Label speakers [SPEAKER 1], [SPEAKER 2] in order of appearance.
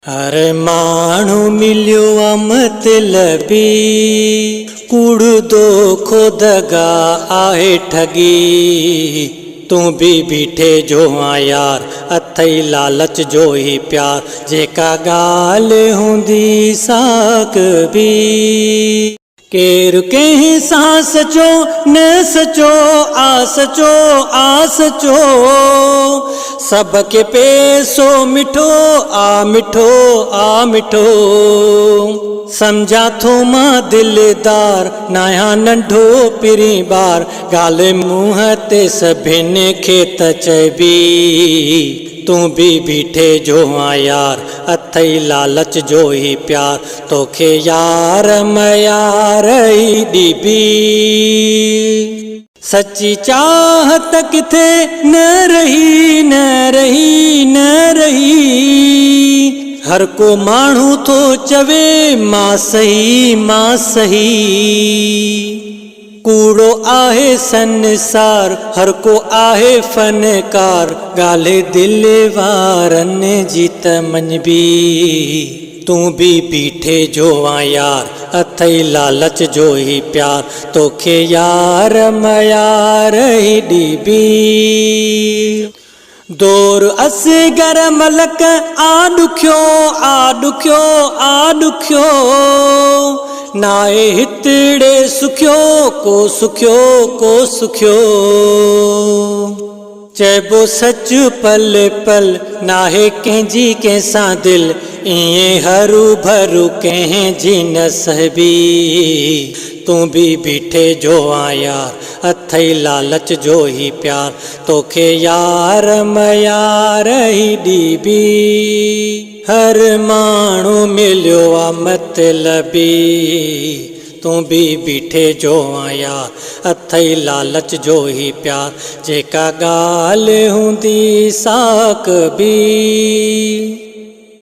[SPEAKER 1] हर माण्हू मिलियो आ मतलबी, कूड़ दो खुदगा आहे ठगी। तू भी बीठे जो हाँ यार, अथई लालच जो ही प्यार, जेका गाल हुंदी साक भी। केर कंहिं सां सचो न सचो आ सचो आ सचो, सबके पैसो मिठो आ मिठो आ मिठो। समझा थो मां दिलदार, नाया नंढो पिरी बार, गाल मुंह ते सभिनि खे त चइबी। तू भी बीठे जो हाँ यार, अथई लालच जो ही प्यार, तोखे यार मयार ई ॾिबी। सच्ची चाहत किथे न रही न रही न रही। हर को माण्हू थो चवे मां सही मां सही। कूड़ो आहे संसार, हर को आहे फनकार, गाले दिल वारनि जी त मञबी। तू भी बीठे जो आ यार, अथई लालच जो ही प्यार, तोखे यार मयार ई ॾिबी। दौर असगर मलक आ ॾुखियो आ ॾुखियो आ ॾुखियो, नाहे हितड़े सुखियो को सुखियो को सुखियो। चइबो सच पल पल, नाहे कंहिंजी कंहिंसां दिल, ईअं हरू भरू कंहिंजी न सहबी। तू भी बीठे जो आ यार, अथई लालच जो ही प्यार, तोखे यार मयार ई ॾिबी। हर माण्हू मिलियो आ मतलबी, तू भी बीठे जो आ यार, अथई लालच जो ही प्यार, जेका गाल हुंदी साक भी।